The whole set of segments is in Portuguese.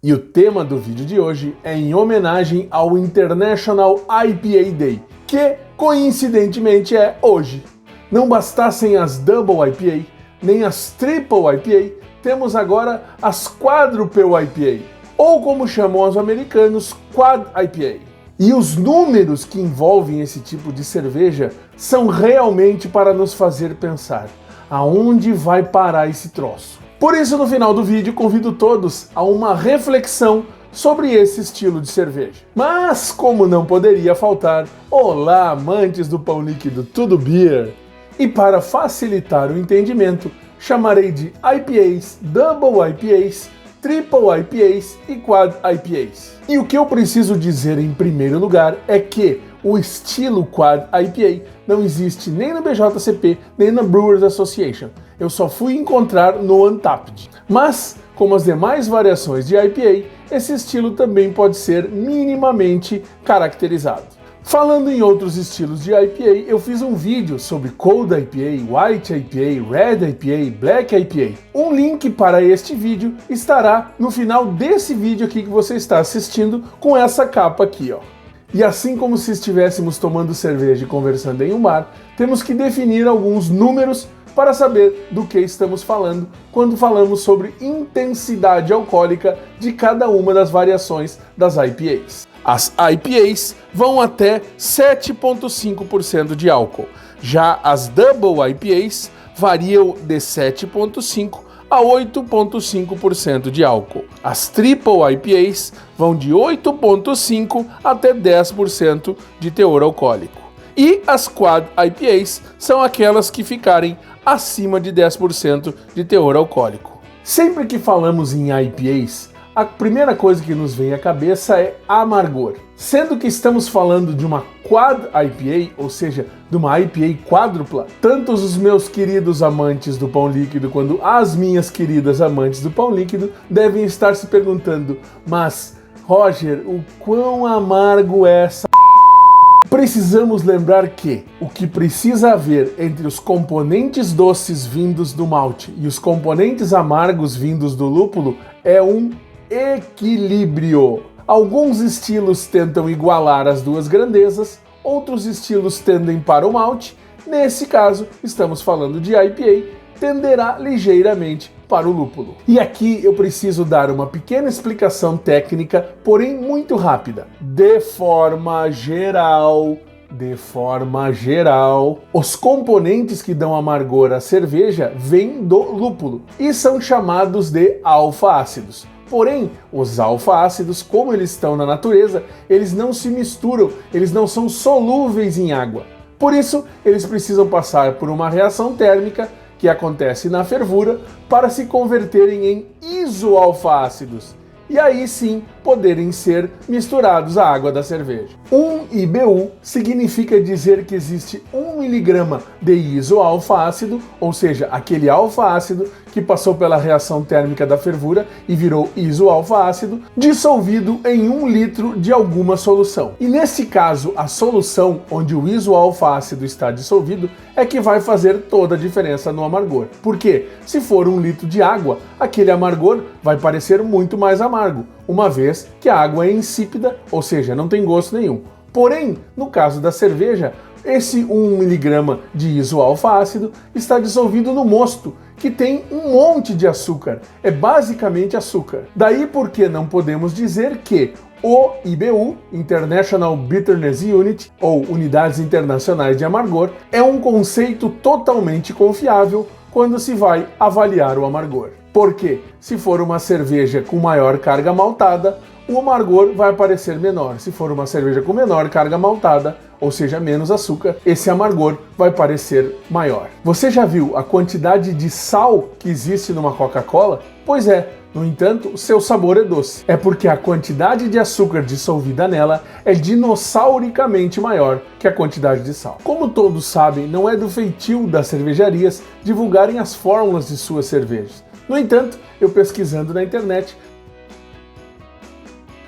E o tema do vídeo de hoje é em homenagem ao International IPA Day, que coincidentemente é hoje. Não bastassem as Double IPA, nem as Triple IPA, temos agora as Quadruple IPA, ou como chamam os americanos, Quad IPA. E os números que envolvem esse tipo de cerveja são realmente para nos fazer pensar aonde vai parar esse troço. Por isso, no final do vídeo, convido todos a uma reflexão sobre esse estilo de cerveja. Mas, como não poderia faltar, olá, amantes do pão líquido Tudo Beer! E para facilitar o entendimento, chamarei de IPAs, Double IPAs, Triple IPAs e Quad IPAs. E o que eu preciso dizer em primeiro lugar é que o estilo Quad IPA não existe nem no BJCP, nem na Brewers Association. Eu só fui encontrar no Untappd. Mas, como as demais variações de IPA, esse estilo também pode ser minimamente caracterizado. Falando em outros estilos de IPA, eu fiz um vídeo sobre Cold IPA, White IPA, Red IPA, Black IPA. Um link para este vídeo estará no final desse vídeo aqui que você está assistindo, com essa capa aqui, ó. E assim como se estivéssemos tomando cerveja e conversando em um bar, temos que definir alguns números para saber do que estamos falando quando falamos sobre intensidade alcoólica de cada uma das variações das IPAs. As IPAs vão até 7,5% de álcool. Já as Double IPAs variam de 7,5% a 8,5% de álcool. As Triple IPAs vão de 8,5% até 10% de teor alcoólico. E as Quad IPAs são aquelas que ficarem acima de 10% de teor alcoólico. Sempre que falamos em IPAs, a primeira coisa que nos vem à cabeça é amargor. Sendo que estamos falando de uma Quad IPA, ou seja, de uma IPA quádrupla, tanto os meus queridos amantes do pão líquido quanto as minhas queridas amantes do pão líquido devem estar se perguntando: mas, Roger, o quão amargo é essa? Precisamos lembrar que o que precisa haver entre os componentes doces vindos do malte e os componentes amargos vindos do lúpulo é um equilíbrio. Alguns estilos tentam igualar as duas grandezas, outros estilos tendem para o malte. Nesse caso, estamos falando de IPA, tenderá ligeiramente para o lúpulo. E aqui eu preciso dar uma pequena explicação técnica, porém muito rápida. De forma geral, os componentes que dão amargor à cerveja vêm do lúpulo e são chamados de alfa-ácidos. Porém, os alfa-ácidos, como eles estão na natureza, eles não se misturam, eles não são solúveis em água. Por isso, eles precisam passar por uma reação térmica que acontece na fervura para se converterem em isoalfa-ácidos e aí sim poderem ser misturados à água da cerveja. 1 IBU significa dizer que existe 1 mg de isoalfa-ácido, ou seja, aquele alfa-ácido que passou pela reação térmica da fervura e virou isoalfa-ácido, dissolvido em 1 litro de alguma solução. E nesse caso, a solução onde o isoalfa-ácido está dissolvido é que vai fazer toda a diferença no amargor. Porque se for 1 litro de água, aquele amargor vai parecer muito mais amargo, uma vez que a água é insípida, ou seja, não tem gosto nenhum. Porém, no caso da cerveja, esse 1 mg de isoalfa-ácido está dissolvido no mosto, que tem um monte de açúcar. É basicamente açúcar. Daí porque não podemos dizer que o IBU, International Bitterness Unit, ou Unidades Internacionais de Amargor, é um conceito totalmente confiável quando se vai avaliar o amargor. Porque se for uma cerveja com maior carga maltada, o amargor vai parecer menor. Se for uma cerveja com menor carga maltada, ou seja, menos açúcar, esse amargor vai parecer maior. Você já viu a quantidade de sal que existe numa Coca-Cola? Pois é, no entanto, o seu sabor é doce. É porque a quantidade de açúcar dissolvida nela é dinossauricamente maior que a quantidade de sal. Como todos sabem, não é do feitio das cervejarias divulgarem as fórmulas de suas cervejas. No entanto, eu pesquisando na internet,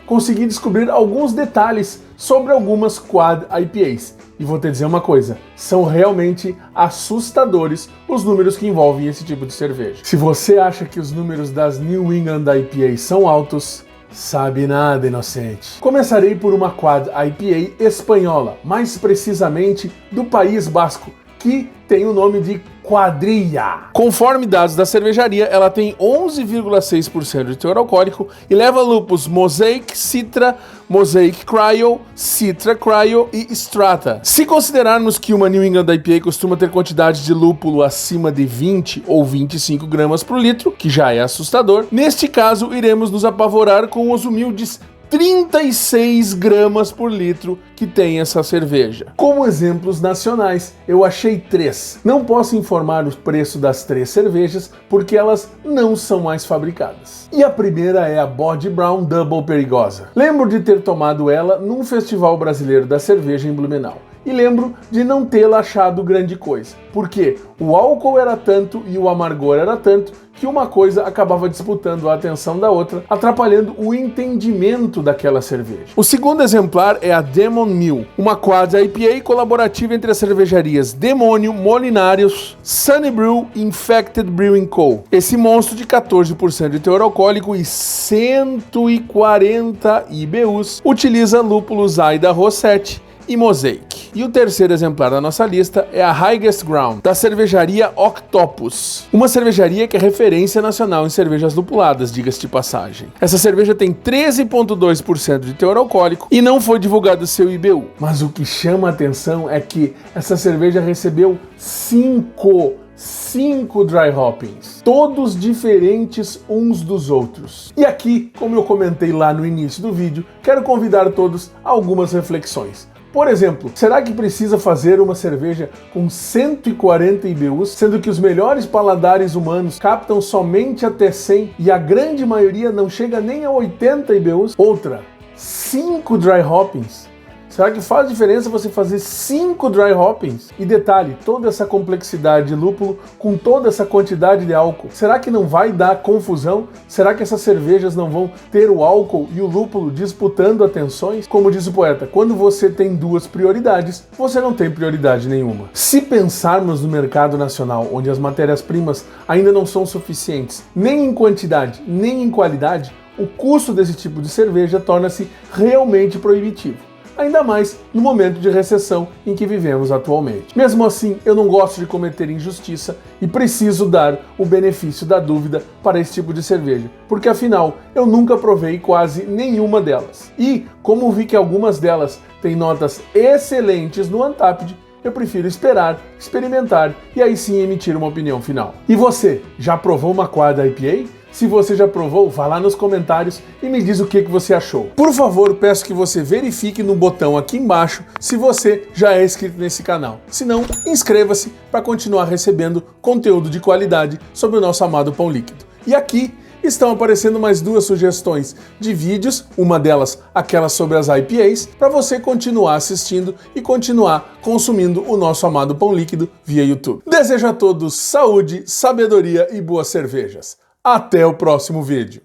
consegui descobrir alguns detalhes sobre algumas Quad IPAs. E vou te dizer uma coisa, são realmente assustadores os números que envolvem esse tipo de cerveja. Se você acha que os números das New England IPAs são altos, Sabe nada, inocente. Começarei por uma Quad IPA espanhola, mais precisamente do País Basco, que tem o nome de Quadrilla. Conforme dados da cervejaria, ela tem 11,6% de teor alcoólico e leva lúpus Mosaic, Citra, Mosaic Cryo, Citra Cryo e Strata. Se considerarmos que uma New England IPA costuma ter quantidade de lúpulo acima de 20 ou 25 gramas por litro, que já é assustador, neste caso iremos nos apavorar com os humildes 36 gramas por litro que tem essa cerveja. Como exemplos nacionais, eu achei 3. Não posso informar o preço das 3 cervejas porque elas não são mais fabricadas. E a primeira é a Bode Brown Double Perigosa. Lembro de ter tomado ela num festival brasileiro da cerveja em Blumenau. E lembro de não tê-la achado grande coisa, porque o álcool era tanto e o amargor era tanto que uma coisa acabava disputando a atenção da outra, atrapalhando o entendimento daquela cerveja. O segundo exemplar é a Demon Mill, uma Quad IPA colaborativa entre as cervejarias Demônio, Molinários, Sunny Brew e Infected Brewing Co. Esse monstro de 14% de teor alcoólico e 140 IBUs utiliza lúpulos Idaho 7 e Mosaic. E o terceiro exemplar da nossa lista é a Highest Ground, da cervejaria Octopus, uma cervejaria que é referência nacional em cervejas lupuladas, diga-se de passagem. Essa cerveja tem 13,2% de teor alcoólico e não foi divulgado seu IBU. Mas o que chama a atenção é que essa cerveja recebeu 5 dry hoppings, todos diferentes uns dos outros. E aqui, como eu comentei lá no início do vídeo, quero convidar todos a algumas reflexões. Por exemplo, será que precisa fazer uma cerveja com 140 IBUs, sendo que os melhores paladares humanos captam somente até 100 e a grande maioria não chega nem a 80 IBUs? Outra, 5 dry hoppings. Será que faz diferença você fazer 5 dry hoppings? E detalhe, toda essa complexidade de lúpulo com toda essa quantidade de álcool, será que não vai dar confusão? Será que essas cervejas não vão ter o álcool e o lúpulo disputando atenções? Como diz o poeta, quando você tem duas prioridades, você não tem prioridade nenhuma. Se pensarmos no mercado nacional, onde as matérias-primas ainda não são suficientes, nem em quantidade, nem em qualidade, o custo desse tipo de cerveja torna-se realmente proibitivo. Ainda mais no momento de recessão em que vivemos atualmente. Mesmo assim, eu não gosto de cometer injustiça e preciso dar o benefício da dúvida para esse tipo de cerveja, porque afinal, eu nunca provei quase nenhuma delas. E, como vi que algumas delas têm notas excelentes no Untappd, eu prefiro esperar, experimentar e aí sim emitir uma opinião final. E você, já provou uma Quad IPA? Se você já provou, vá lá nos comentários e me diz o que você achou. Por favor, peço que você verifique no botão aqui embaixo se você já é inscrito nesse canal. Se não, inscreva-se para continuar recebendo conteúdo de qualidade sobre o nosso amado pão líquido. E aqui estão aparecendo mais 2 sugestões de vídeos, uma delas aquela sobre as IPAs, para você continuar assistindo e continuar consumindo o nosso amado pão líquido via YouTube. Desejo a todos saúde, sabedoria e boas cervejas. Até o próximo vídeo.